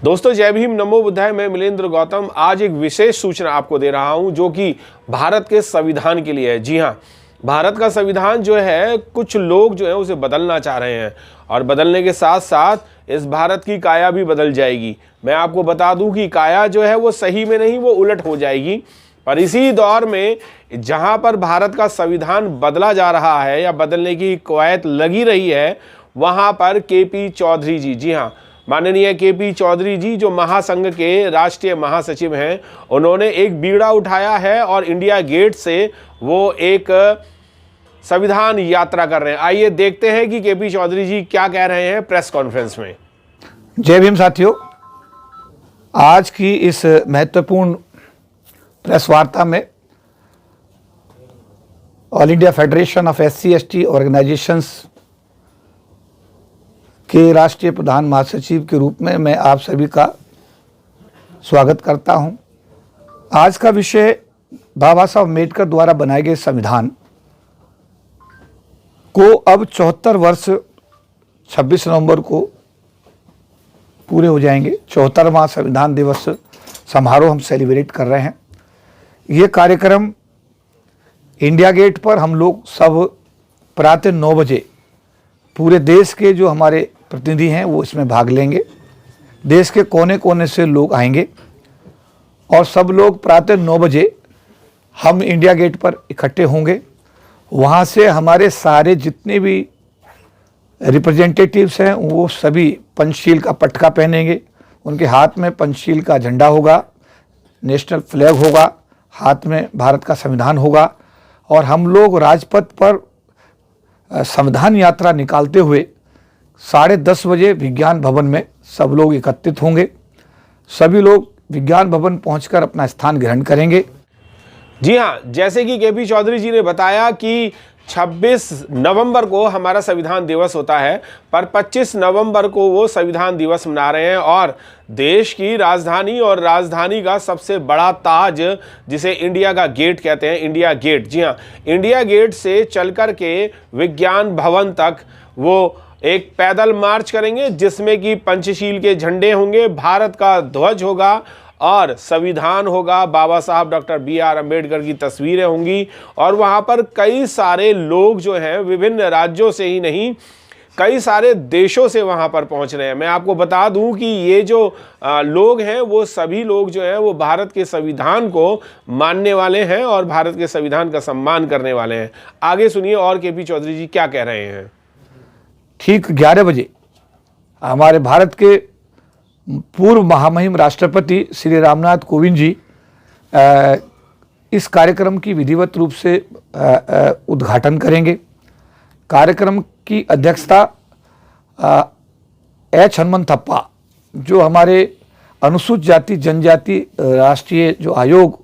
दोस्तों जय भीम, नमो बुद्धाय। मैं मिलेंद्र गौतम आज एक विशेष सूचना आपको दे रहा हूं जो कि भारत के संविधान के लिए है। जी हां, भारत का संविधान जो है कुछ लोग जो है उसे बदलना चाह रहे हैं और बदलने के साथ साथ इस भारत की काया भी बदल जाएगी। मैं आपको बता दूं कि काया जो है वो सही में नहीं, वो उलट हो जाएगी। पर इसी दौर में जहां पर भारत का संविधान बदला जा रहा है या बदलने की कवायद लगी रही है, वहां पर केपी चौधरी जी, जी हाँ, माननीय केपी चौधरी जी जो महासंघ के राष्ट्रीय महासचिव हैं, उन्होंने एक बीड़ा उठाया है और इंडिया गेट से वो एक संविधान यात्रा कर रहे हैं। आइए देखते हैं कि केपी चौधरी जी क्या कह रहे हैं प्रेस कॉन्फ्रेंस में। जय भीम साथियों, आज की इस महत्वपूर्ण प्रेस वार्ता में all India federation of SC/ST organisations के राष्ट्रीय प्रधान महासचिव के रूप में मैं आप सभी का स्वागत करता हूं। आज का विषय बाबा साहब अम्बेडकर द्वारा बनाए गए संविधान को अब 74 वर्ष 26 नवंबर को पूरे हो जाएंगे। 74वां संविधान दिवस समारोह हम सेलिब्रेट कर रहे हैं। ये कार्यक्रम इंडिया गेट पर हम लोग सब प्रातः 9 बजे पूरे देश के जो हमारे प्रतिनिधि हैं वो इसमें भाग लेंगे। देश के कोने कोने से लोग आएंगे और सब लोग प्रातः 9 बजे हम इंडिया गेट पर इकट्ठे होंगे। वहाँ से हमारे सारे जितने भी रिप्रेजेंटेटिव्स हैं वो सभी पंचशील का पटका पहनेंगे। उनके हाथ में पंचशील का झंडा होगा, नेशनल फ्लैग होगा, हाथ में भारत का संविधान होगा और हम लोग राजपथ पर संविधान यात्रा निकालते हुए 10:30 बजे विज्ञान भवन में सब लोग एकत्रित होंगे। सभी लोग विज्ञान भवन पहुंचकर अपना स्थान ग्रहण करेंगे। जी हाँ, जैसे कि केपी चौधरी जी ने बताया कि 26 नवंबर को हमारा संविधान दिवस होता है, पर 25 नवंबर को वो संविधान दिवस मना रहे हैं और देश की राजधानी और राजधानी का सबसे बड़ा ताज जिसे इंडिया का गेट कहते हैं, इंडिया गेट, जी हाँ, इंडिया गेट से चलकर के विज्ञान भवन तक वो एक पैदल मार्च करेंगे जिसमें कि पंचशील के झंडे होंगे, भारत का ध्वज होगा और संविधान होगा, बाबा साहब डॉक्टर BR अम्बेडकर की तस्वीरें होंगी और वहाँ पर कई सारे लोग जो हैं विभिन्न राज्यों से ही नहीं, कई सारे देशों से वहाँ पर पहुँच रहे हैं। मैं आपको बता दूं कि ये जो लोग हैं वो सभी लोग जो हैं वो भारत के संविधान को मानने वाले हैं और भारत के संविधान का सम्मान करने वाले हैं। आगे सुनिए और केपी चौधरी जी क्या कह रहे हैं। ठीक 11 बजे हमारे भारत के पूर्व महामहिम राष्ट्रपति श्री रामनाथ कोविंद जी इस कार्यक्रम की विधिवत रूप से उद्घाटन करेंगे। कार्यक्रम की अध्यक्षता H हनुमंथप्पा जो हमारे अनुसूचित जाति जनजाति राष्ट्रीय जो आयोग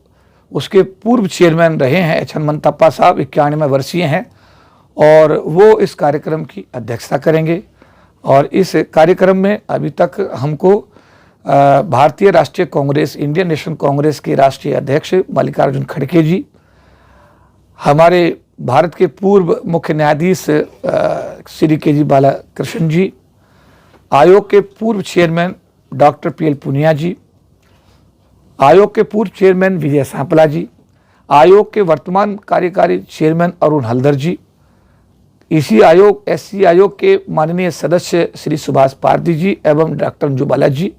उसके पूर्व चेयरमैन रहे हैं H हनुमंथप्पा साहब 91 वर्षीय हैं और वो इस कार्यक्रम की अध्यक्षता करेंगे। और इस कार्यक्रम में अभी तक हमको भारतीय राष्ट्रीय कांग्रेस, इंडियन नेशनल कांग्रेस के राष्ट्रीय अध्यक्ष मल्लिकार्जुन खड़गे जी, हमारे भारत के पूर्व मुख्य न्यायाधीश श्री KG बालाकृष्णन जी, आयोग के पूर्व चेयरमैन डॉक्टर PL पुनिया जी, आयोग के पूर्व चेयरमैन विजय सांपला जी, आयोग के वर्तमान कार्यकारी चेयरमैन अरुण हल्दर जी, इसी आयोग SC आयोग के माननीय सदस्य श्री सुभाष पारदी जी एवं डॉक्टर अंजू बाला जी।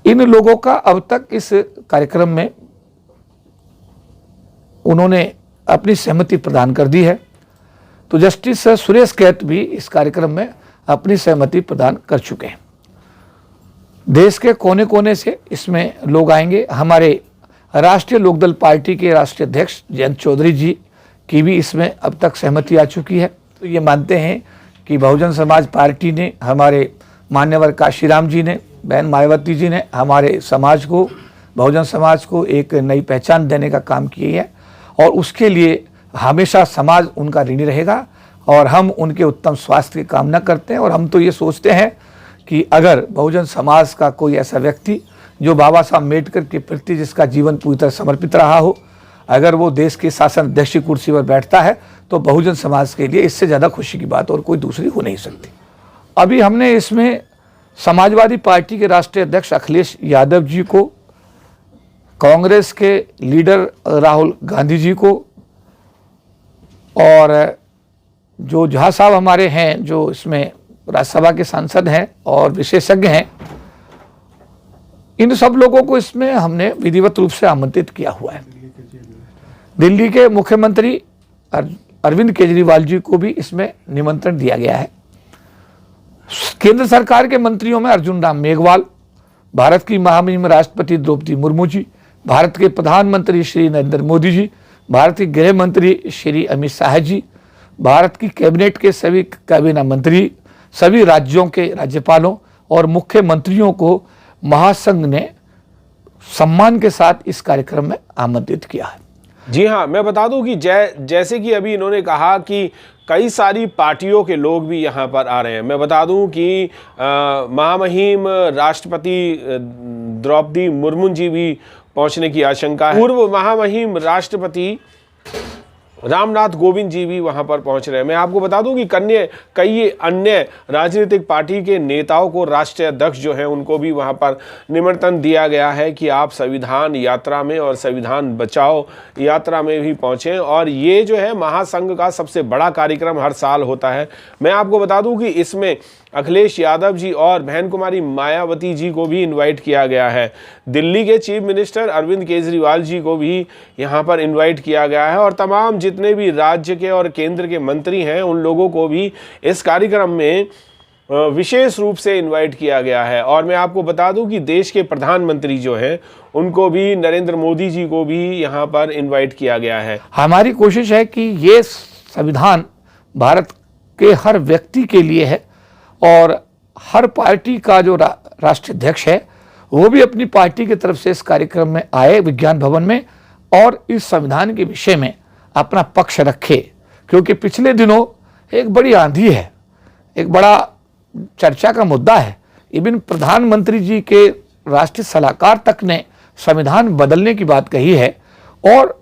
इन लोगों का अब तक इस कार्यक्रम में उन्होंने अपनी सहमति प्रदान कर दी है। तो जस्टिस सुरेश कैत भी इस कार्यक्रम में अपनी सहमति प्रदान कर चुके हैं। देश के कोने कोने से इसमें लोग आएंगे। हमारे राष्ट्रीय लोकदल पार्टी के राष्ट्रीय अध्यक्ष जयंत चौधरी जी की भी इसमें अब तक सहमति आ चुकी है। तो ये मानते हैं कि बहुजन समाज पार्टी ने, हमारे मान्यवर काशीराम जी ने, बहन मायावती जी ने हमारे समाज को, बहुजन समाज को एक नई पहचान देने का काम किया है और उसके लिए हमेशा समाज उनका ऋणी रहेगा और हम उनके उत्तम स्वास्थ्य की कामना करते हैं। और हम तो ये सोचते हैं कि अगर बहुजन समाज का कोई ऐसा व्यक्ति जो बाबा साहब अम्बेडकर के प्रति जिसका जीवन पूरी तरह समर्पित रहा हो, अगर वो देश के शासन अध्यक्ष की कुर्सी पर बैठता है तो बहुजन समाज के लिए इससे ज़्यादा खुशी की बात और कोई दूसरी हो नहीं सकती। अभी हमने इसमें समाजवादी पार्टी के राष्ट्रीय अध्यक्ष अखिलेश यादव जी को, कांग्रेस के लीडर राहुल गांधी जी को, और जो झा साहब हमारे हैं जो इसमें राज्यसभा के सांसद हैं और विशेषज्ञ हैं, इन सब लोगों को इसमें हमने विधिवत रूप से आमंत्रित किया हुआ है। दिल्ली के मुख्यमंत्री अरविंद केजरीवाल जी को भी इसमें निमंत्रण दिया गया है। केंद्र सरकार के मंत्रियों में अर्जुन राम मेघवाल, भारत की महामहिम राष्ट्रपति द्रौपदी मुर्मू जी, भारत के प्रधानमंत्री श्री नरेंद्र मोदी जी, भारत के गृह मंत्री श्री अमित शाह जी, भारत की कैबिनेट के सभी कैबिनेट मंत्री, सभी राज्यों के राज्यपालों और मुख्यमंत्रियों को महासंघ ने सम्मान के साथ इस कार्यक्रम में आमंत्रित किया है। जी हाँ, मैं बता दूं कि जैसे कि अभी इन्होंने कहा कि कई सारी पार्टियों के लोग भी यहाँ पर आ रहे हैं। मैं बता दूं कि महामहिम राष्ट्रपति द्रौपदी मुर्मू जी भी पहुँचने की आशंका है। पूर्व महामहिम राष्ट्रपति रामनाथ कोविंद जी भी वहां पर पहुंच रहे हैं। मैं आपको बता दूं कि कई अन्य राजनीतिक पार्टी के नेताओं को, राष्ट्रीय अध्यक्ष जो हैं, उनको भी वहां पर निमंत्रण दिया गया है कि आप संविधान यात्रा में और संविधान बचाओ यात्रा में भी पहुंचें। और ये जो है महासंघ का सबसे बड़ा कार्यक्रम हर साल होता है। मैं आपको बता दूं कि इसमें अखिलेश यादव जी और बहन कुमारी मायावती जी को भी इनवाइट किया गया है। दिल्ली के चीफ मिनिस्टर अरविंद केजरीवाल जी को भी यहाँ पर इनवाइट किया गया है और तमाम जितने भी राज्य के और केंद्र के मंत्री हैं उन लोगों को भी इस कार्यक्रम में विशेष रूप से इनवाइट किया गया है। और मैं आपको बता दूं कि देश के प्रधानमंत्री जो हैं उनको भी, नरेंद्र मोदी जी को भी यहाँ पर इनवाइट किया गया है। हमारी कोशिश है कि ये संविधान भारत के हर व्यक्ति के लिए है और हर पार्टी का जो राष्ट्रीय अध्यक्ष है वो भी अपनी पार्टी की तरफ से इस कार्यक्रम में आए विज्ञान भवन में और इस संविधान के विषय में अपना पक्ष रखे, क्योंकि पिछले दिनों एक बड़ी आंधी है, एक बड़ा चर्चा का मुद्दा है। इवन प्रधानमंत्री जी के राष्ट्रीय सलाहकार तक ने संविधान बदलने की बात कही है और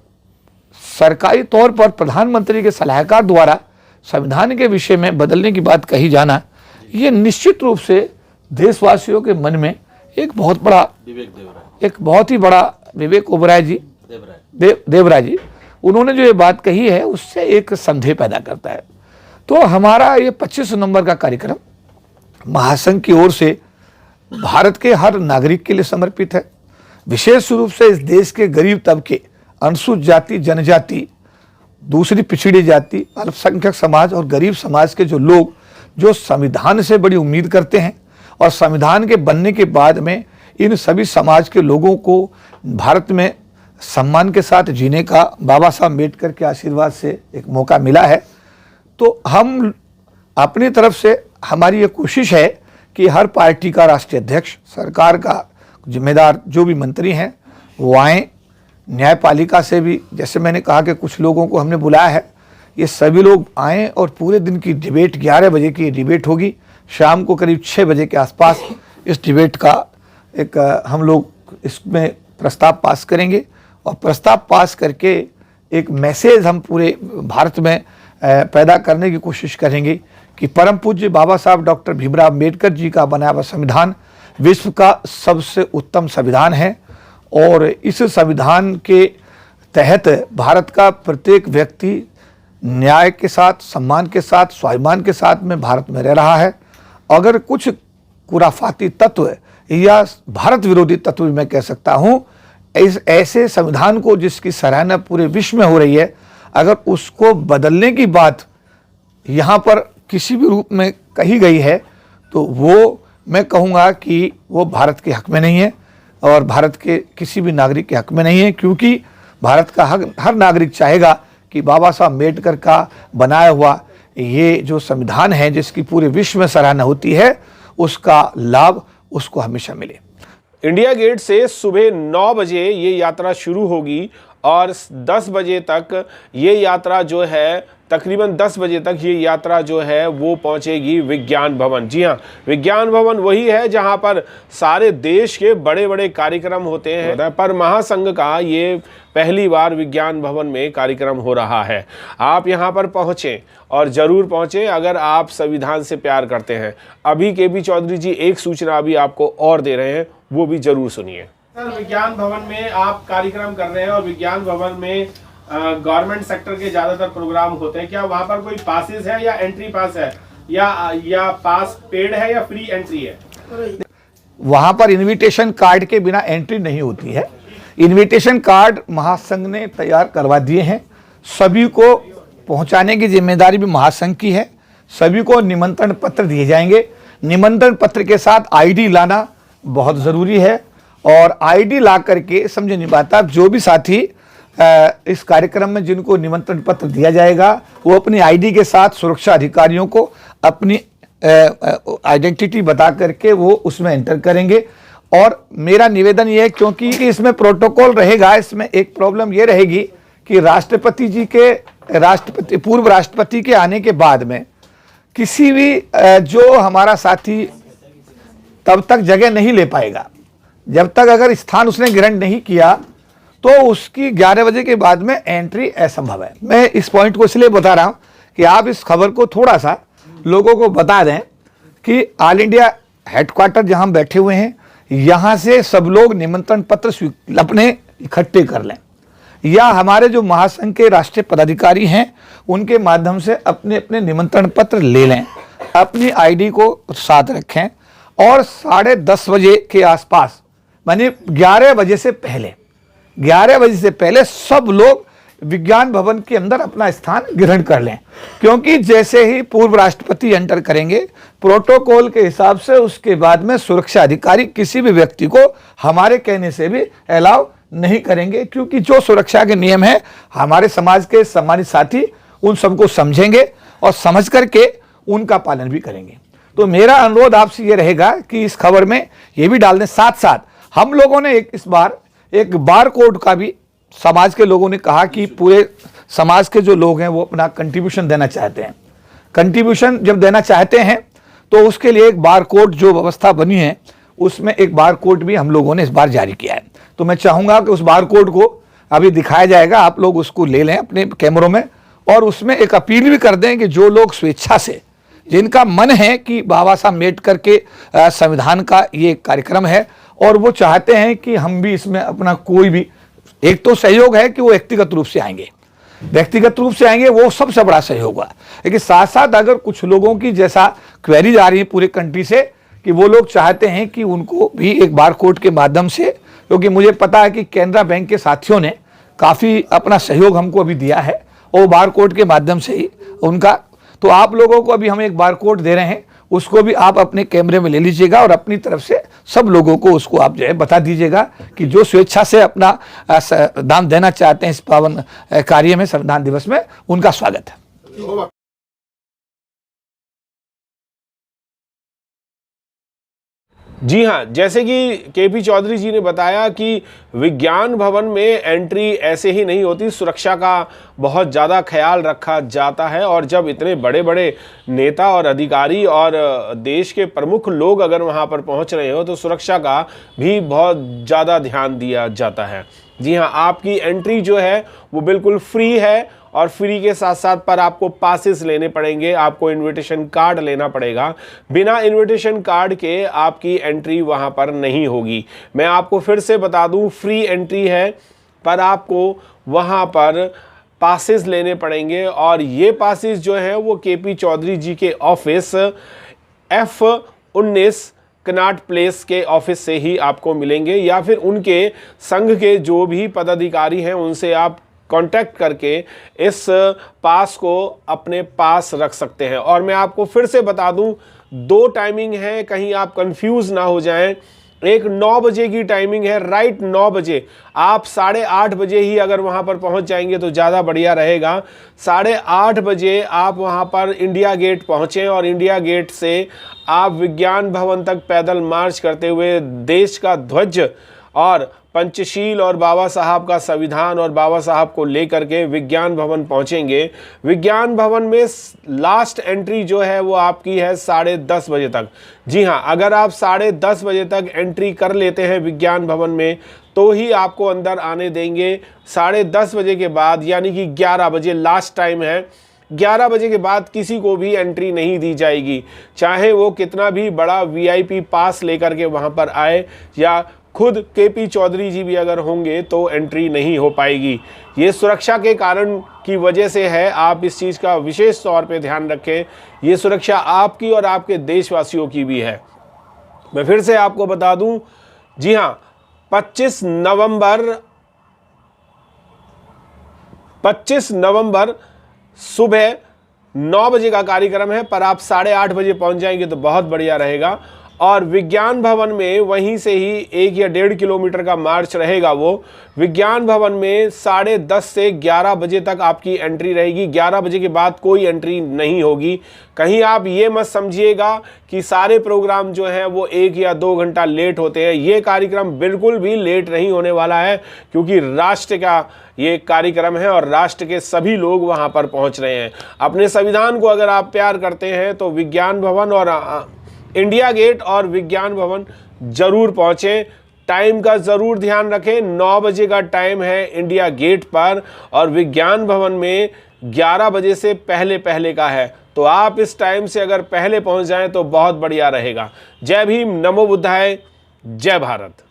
सरकारी तौर पर प्रधानमंत्री के सलाहकार द्वारा संविधान के विषय में बदलने की बात कही जाना, ये निश्चित रूप से देशवासियों के मन में एक बहुत ही बड़ा विवेक ओबराय जी, देवराय जी, उन्होंने जो ये बात कही है उससे एक संदेह पैदा करता है। तो हमारा ये 25 नवंबर का कार्यक्रम महासंघ की ओर से भारत के हर नागरिक के लिए समर्पित है। विशेष रूप से इस देश के गरीब तबके, अनुसूचित जाति, जनजाति, दूसरी पिछड़ी जाति, अल्पसंख्यक समाज और गरीब समाज के जो लोग जो संविधान से बड़ी उम्मीद करते हैं और संविधान के बनने के बाद में इन सभी समाज के लोगों को भारत में सम्मान के साथ जीने का बाबा साहब अम्बेडकर के आशीर्वाद से एक मौका मिला है। तो हम अपनी तरफ से, हमारी ये कोशिश है कि हर पार्टी का राष्ट्रीय अध्यक्ष, सरकार का जिम्मेदार जो भी मंत्री हैं वो आएँ। न्यायपालिका से भी, जैसे मैंने कहा कि कुछ लोगों को हमने बुलाया है, ये सभी लोग आएँ और पूरे दिन की डिबेट, 11 बजे की डिबेट होगी, शाम को करीब 6 बजे के आसपास इस डिबेट का एक हम लोग इसमें प्रस्ताव पास करेंगे और प्रस्ताव पास करके एक मैसेज हम पूरे भारत में पैदा करने की कोशिश करेंगे कि परम पूज्य बाबा साहब डॉक्टर भीमराव अम्बेडकर जी का बनाया हुआ संविधान विश्व का सबसे उत्तम संविधान है और इस संविधान के तहत भारत का प्रत्येक व्यक्ति न्याय के साथ, सम्मान के साथ, स्वाभिमान के साथ में भारत में रह रहा है। अगर कुछ खुराफाती तत्व या भारत विरोधी तत्व भी मैं कह सकता हूँ, इस ऐसे संविधान को जिसकी सराहना पूरे विश्व में हो रही है, अगर उसको बदलने की बात यहाँ पर किसी भी रूप में कही गई है तो वो मैं कहूँगा कि वो भारत के हक में नहीं है और भारत के किसी भी नागरिक के हक में नहीं है, क्योंकि भारत का हर नागरिक चाहेगा कि बाबा साहब अम्बेडकर का बनाया हुआ ये जो संविधान है जिसकी पूरे विश्व में सराहना होती है, उसका लाभ उसको हमेशा मिले। इंडिया गेट से सुबह 9 बजे ये यात्रा शुरू होगी और 10 बजे तक ये यात्रा जो है तकरीबन 10 बजे तक ये यात्रा जो है वो पहुंचेगी विज्ञान भवन। जी हाँ, विज्ञान भवन वही है जहां पर सारे देश के बड़े बड़े कार्यक्रम होते हैं, पर महासंघ का ये पहली बार विज्ञान भवन में कार्यक्रम हो रहा है। आप यहां पर पहुंचें और ज़रूर पहुंचें अगर आप संविधान से प्यार करते हैं। अभी केपी चौधरी जी एक सूचना अभी आपको और दे रहे हैं, वो भी जरूर सुनिए। सर, विज्ञान भवन में आप कार्यक्रम कर रहे हैं और विज्ञान भवन में गवर्नमेंट सेक्टर के ज्यादातर प्रोग्राम होते हैं, क्या वहां पर कोई पासेस है या एंट्री पास है या पास पेड है या फ्री एंट्री है? वहां पर इनविटेशन कार्ड के बिना एंट्री नहीं होती है। इनविटेशन कार्ड महासंघ ने तैयार करवा दिए हैं, सभी को पहुंचाने की जिम्मेदारी भी महासंघ की है। सभी को निमंत्रण पत्र दिए जाएंगे। निमंत्रण पत्र के साथ आईडी लाना बहुत ज़रूरी है और आईडी ला करके समझे नहीं पाता, जो भी साथी इस कार्यक्रम में जिनको निमंत्रण पत्र दिया जाएगा वो अपनी आईडी के साथ सुरक्षा अधिकारियों को अपनी आइडेंटिटी बता करके वो उसमें एंटर करेंगे। और मेरा निवेदन ये है, क्योंकि इसमें प्रोटोकॉल रहेगा, इसमें एक प्रॉब्लम ये रहेगी कि राष्ट्रपति जी के पूर्व राष्ट्रपति के आने के बाद में किसी भी जो हमारा साथी तब तक जगह नहीं ले पाएगा। जब तक अगर स्थान उसने ग्रहण नहीं किया तो उसकी 11 बजे के बाद में एंट्री असंभव है। मैं इस पॉइंट को इसलिए बता रहा हूं कि आप इस खबर को थोड़ा सा लोगों को बता दें कि ऑल इंडिया हेडक्वार्टर जहां हम बैठे हुए हैं, यहां से सब लोग निमंत्रण पत्र अपने इकट्ठे कर लें, या हमारे जो महासंघ के राष्ट्रीय पदाधिकारी हैं उनके माध्यम से अपने अपने निमंत्रण पत्र ले लें, अपनी आईडी को साथ रखें और 10:30 बजे के आसपास, माने 11 बजे से पहले सब लोग विज्ञान भवन के अंदर अपना स्थान ग्रहण कर लें। क्योंकि जैसे ही पूर्व राष्ट्रपति एंटर करेंगे प्रोटोकॉल के हिसाब से, उसके बाद में सुरक्षा अधिकारी किसी भी व्यक्ति को हमारे कहने से भी अलाउ नहीं करेंगे, क्योंकि जो सुरक्षा के नियम है हमारे समाज के सम्मानित साथी उन सबको समझेंगे और समझ करके उनका पालन भी करेंगे। तो मेरा अनुरोध आपसे ये रहेगा कि इस खबर में ये भी डाल दें। साथ साथ हम लोगों ने इस बार एक बार कोड का भी, समाज के लोगों ने कहा कि पूरे समाज के जो लोग हैं वो अपना कंट्रीब्यूशन देना चाहते हैं। कंट्रीब्यूशन जब देना चाहते हैं तो उसके लिए एक बार कोड जो व्यवस्था बनी है उसमें एक बार कोड भी हम लोगों ने इस बार जारी किया है। तो मैं चाहूँगा कि उस बार कोड को अभी दिखाया जाएगा, आप लोग उसको ले लें अपने कैमरों में और उसमें एक अपील भी कर दें कि जो लोग स्वेच्छा से, जिनका मन है कि बाबा साहब अम्बेडकर के संविधान का ये कार्यक्रम है और वो चाहते हैं कि हम भी इसमें अपना कोई भी, एक तो सहयोग है कि वो व्यक्तिगत रूप से आएंगे, वो सबसे बड़ा सहयोग हुआ। लेकिन साथ साथ अगर कुछ लोगों की जैसा क्वेरीज आ रही है पूरे कंट्री से कि वो लोग चाहते हैं कि उनको भी एक बार कोड के माध्यम से, क्योंकि मुझे पता है कि कैनरा बैंक के साथियों ने काफ़ी अपना सहयोग हमको अभी दिया है और बार कोड के माध्यम से ही उनका, तो आप लोगों को अभी हम एक बार कोड दे रहे हैं, उसको भी आप अपने कैमरे में ले लीजिएगा और अपनी तरफ से सब लोगों को उसको आप जो है बता दीजिएगा कि जो स्वेच्छा से अपना दान देना चाहते हैं इस पावन कार्य में, संविधान दिवस में, उनका स्वागत है। जी हाँ, जैसे कि केपी चौधरी जी ने बताया कि विज्ञान भवन में एंट्री ऐसे ही नहीं होती, सुरक्षा का बहुत ज़्यादा ख्याल रखा जाता है और जब इतने बड़े बड़े नेता और अधिकारी और देश के प्रमुख लोग अगर वहाँ पर पहुँच रहे हो तो सुरक्षा का भी बहुत ज़्यादा ध्यान दिया जाता है। जी हाँ, आपकी एंट्री जो है वो बिल्कुल फ्री है और फ्री के साथ साथ पर आपको पासेस लेने पड़ेंगे, आपको इनविटेशन कार्ड लेना पड़ेगा। बिना इनविटेशन कार्ड के आपकी एंट्री वहां पर नहीं होगी। मैं आपको फिर से बता दूं, फ्री एंट्री है पर आपको वहां पर पासेस लेने पड़ेंगे और ये पासेस जो है वो केपी चौधरी जी के ऑफिस F19 कनाट प्लेस के ऑफिस से ही आपको मिलेंगे, या फिर उनके संघ के जो भी पदाधिकारी हैं उनसे आप कांटेक्ट करके इस पास को अपने पास रख सकते हैं। और मैं आपको फिर से बता दूं, 2 टाइमिंग है, कहीं आप कंफ्यूज ना हो जाएं। एक 9 बजे की टाइमिंग है, राइट 9 बजे। आप 8:30 बजे ही अगर वहां पर पहुंच जाएंगे तो ज़्यादा बढ़िया रहेगा। 8:30 बजे आप वहां पर इंडिया गेट पहुंचें और इंडिया गेट से आप विज्ञान भवन तक पैदल मार्च करते हुए देश का ध्वज और पंचशील और बाबा साहब का संविधान और बाबा साहब को लेकर के विज्ञान भवन पहुंचेंगे। विज्ञान भवन में लास्ट एंट्री जो है वो आपकी है 10:30 बजे तक। जी हाँ, अगर आप 10:30 बजे तक एंट्री कर लेते हैं विज्ञान भवन में तो ही आपको अंदर आने देंगे। 10:30 बजे के बाद यानी कि 11 बजे लास्ट टाइम है, 11 बजे के बाद किसी को भी एंट्री नहीं दी जाएगी, चाहे वो कितना भी बड़ा वीआईपी पास लेकर के वहाँ पर आए या खुद केपी चौधरी जी भी अगर होंगे तो एंट्री नहीं हो पाएगी। ये सुरक्षा के कारण की वजह से है, आप इस चीज़ का विशेष तौर पे ध्यान रखें। ये सुरक्षा आपकी और आपके देशवासियों की भी है। मैं फिर से आपको बता दूं, जी हाँ, 25 नवंबर सुबह 9 बजे का कार्यक्रम है, पर आप 8:30 बजे पहुंच जाएंगे तो बहुत बढ़िया रहेगा। और विज्ञान भवन में वहीं से ही 1 या 1.5 किलोमीटर का मार्च रहेगा। वो विज्ञान भवन में 10:30 से 11 बजे तक आपकी एंट्री रहेगी। 11 बजे के बाद कोई एंट्री नहीं होगी। कहीं आप ये मत समझिएगा कि सारे प्रोग्राम जो हैं वो 1 या 2 घंटा लेट होते हैं। ये कार्यक्रम बिल्कुल भी लेट नहीं होने वाला है, क्योंकि राष्ट्र का ये कार्यक्रम है और राष्ट्र के सभी लोग वहाँ पर पहुँच रहे हैं। अपने संविधान को अगर आप प्यार करते हैं तो विज्ञान भवन और इंडिया गेट और विज्ञान भवन जरूर पहुँचें। टाइम का ज़रूर ध्यान रखें, 9 बजे का टाइम है इंडिया गेट पर और विज्ञान भवन में 11 बजे से पहले का है। तो आप इस टाइम से अगर पहले पहुंच जाएं तो बहुत बढ़िया रहेगा। जय भीम, नमो बुद्धाय, जय भारत।